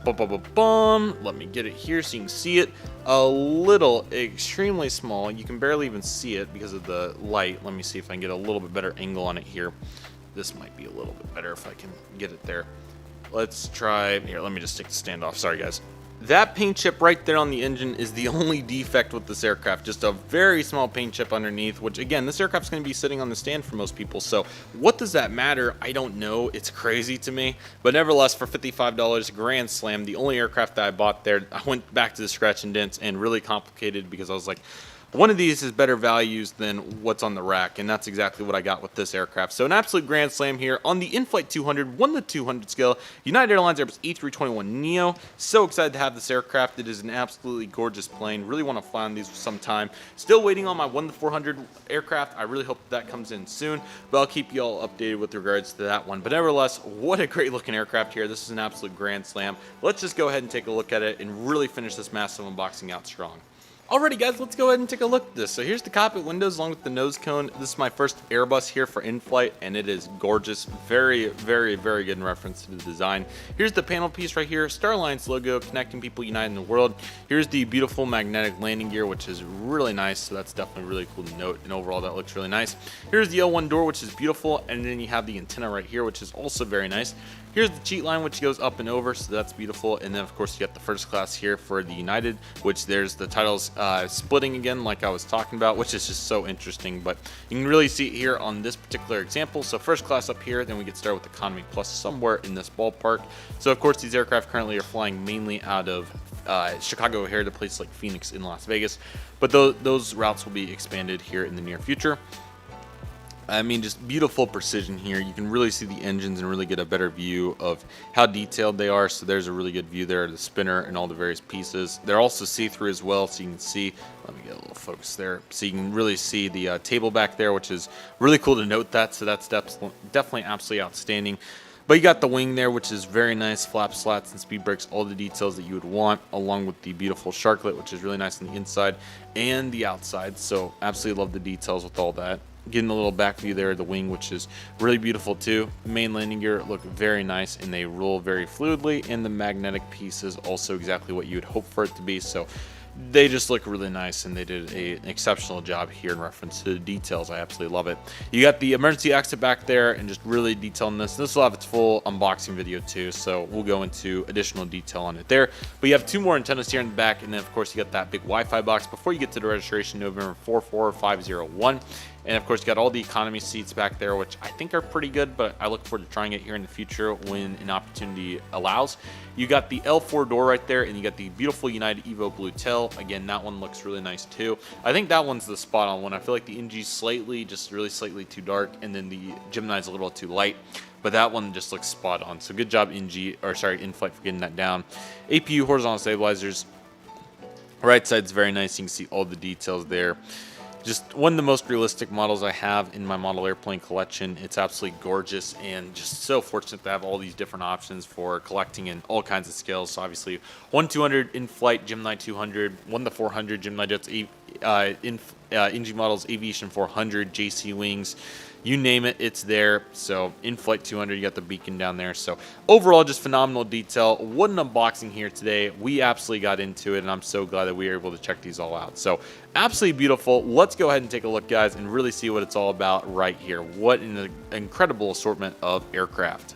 let me get it here so you can see it, a little, extremely small. You can barely even see it because of the light. Let me see if I can get a little bit better angle on it here. This might be a little bit better if I can get it there. Let's try, here, let me just take the stand off. Sorry guys. That paint chip right there on the engine is the only defect with this aircraft. Just a very small paint chip underneath, which again, this aircraft's going to be sitting on the stand for most people. So what does that matter? I don't know. It's crazy to me. But nevertheless, for $55, grand slam, the only aircraft that I bought there, I went back to the scratch and dents, and really complicated, because I was like, one of these is better values than what's on the rack, and that's exactly what I got with this aircraft. So an absolute grand slam here on the in-flight 200, 1-200 scale, United Airlines Airbus A321 Neo. So excited to have this aircraft. It is an absolutely gorgeous plane. Really want to fly on these for some time. Still waiting on my 1-400 aircraft. I really hope that comes in soon, but I'll keep you all updated with regards to that one. But nevertheless, what a great looking aircraft here. This is an absolute grand slam. Let's just go ahead and take a look at it and really finish this massive unboxing out strong. Alrighty guys, let's go ahead and take a look at this. So here's the cockpit windows along with the nose cone. This is my first Airbus here for in-flight, and it is gorgeous. Very, very, very good in reference to the design. Here's the panel piece right here, Star Alliance logo, connecting people united in the world. Here's the beautiful magnetic landing gear, which is really nice, so that's definitely really cool to note, and overall that looks really nice. Here's the L1 door, which is beautiful, and then you have the antenna right here, which is also very nice. Here's the cheat line, which goes up and over, so that's beautiful. And then of course you got the first class here for the United, which there's the titles splitting again like I was talking about, which is just so interesting. But you can really see it here on this particular example. So first class up here, then we get started with economy plus somewhere in this ballpark. So of course these aircraft currently are flying mainly out of Chicago O'Hare to places like Phoenix and Las Vegas, but those routes will be expanded here in the near future. I mean, just beautiful precision here. You can really see the engines and really get a better view of how detailed they are. So there's a really good view there of the spinner and all the various pieces. They're also see-through as well, so you can see, let me get a little focus there. So you can really see the table back there, which is really cool to note that. So that's definitely absolutely outstanding. But you got the wing there, which is very nice, flap slats and speed brakes, all the details that you would want, along with the beautiful sharklet, which is really nice on the inside and the outside. So absolutely love the details with all that. Getting a little back view there of the wing, which is really beautiful too. Main landing gear look very nice and they roll very fluidly, and the magnetic piece is also exactly what you would hope for it to be. So they just look really nice, and they did an exceptional job here in reference to the details. I absolutely love it. You got the emergency exit back there, and just really detailing this. This will have its full unboxing video too, so we'll go into additional detail on it there. But you have two more antennas here in the back, and then of course you got that big Wi-Fi box before you get to the registration, November 44501. And of course you got all the economy seats back there, which I think are pretty good, but I look forward to trying it here in the future when an opportunity allows. You got the L4 door right there, and you got the beautiful United Evo blue tail. Again, that one looks really nice too. I think that one's the spot on one. I feel like the NG's slightly too dark, and then the Gemini's a little too light, but that one just looks spot on. So good job in-flight for getting that down. APU horizontal stabilizers. Right side's very nice. You can see all the details there. Just one of the most realistic models I have in my model airplane collection. It's absolutely gorgeous, and just so fortunate to have all these different options for collecting in all kinds of scales. So obviously 1-200 in-flight Gemini 200, 1-400 GeminiJets NG models, Aviation 400, JC wings, you name it, it's there. So in-flight 200, you got the beacon down there. So overall, just phenomenal detail. What an unboxing here today. We absolutely got into it, and I'm so glad that we were able to check these all out. So absolutely beautiful. Let's go ahead and take a look, guys, and really see what it's all about right here. What an incredible assortment of aircraft.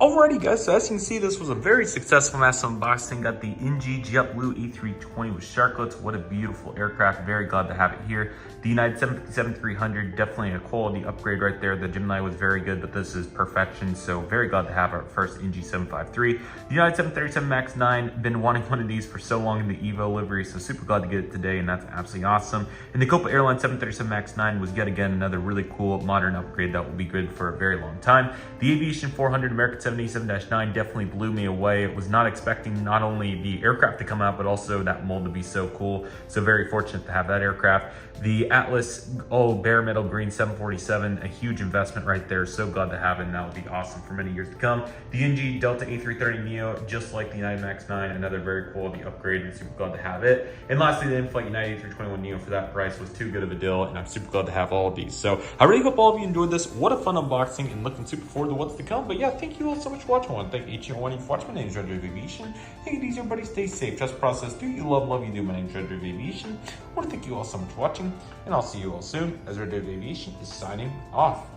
Alrighty guys, so as you can see, this was a very successful massive unboxing. Got the NG JetBlue A320 with sharklets. What a beautiful aircraft. Very glad to have it here. The United 757-300, definitely a quality upgrade right there. The Gemini was very good, but this is perfection. So very glad to have our first NG 753. The United 737 MAX 9, been wanting one of these for so long in the Evo livery, so super glad to get it today, and that's absolutely awesome. And the Copa Airlines 737 MAX 9 was yet again another really cool modern upgrade that will be good for a very long time. The Aviation 400 American 787-9 definitely blew me away. It was not expecting not only the aircraft to come out, but also that mold to be so cool. So very fortunate to have that aircraft. The Atlas bare metal green 747, a huge investment right there. So glad to have it, and that would be awesome for many years to come. The NG Delta A330 Neo, just like the United MAX 9, another very quality upgrade, and super glad to have it. And lastly, the in-flight United A321 Neo for that price was too good of a deal, and I'm super glad to have all of these. So I really hope all of you enjoyed this. What a fun unboxing, and looking super forward to what's to come. But yeah, thank you all so much for watching. I want to thank each and every one of you for watching. My name is Redriveraviation. Take it easy, everybody. Stay safe. Trust process. Do you love you do. My name is Redriveraviation. I want to thank you all so much for watching, and I'll see you all soon as Redriveraviation is signing off.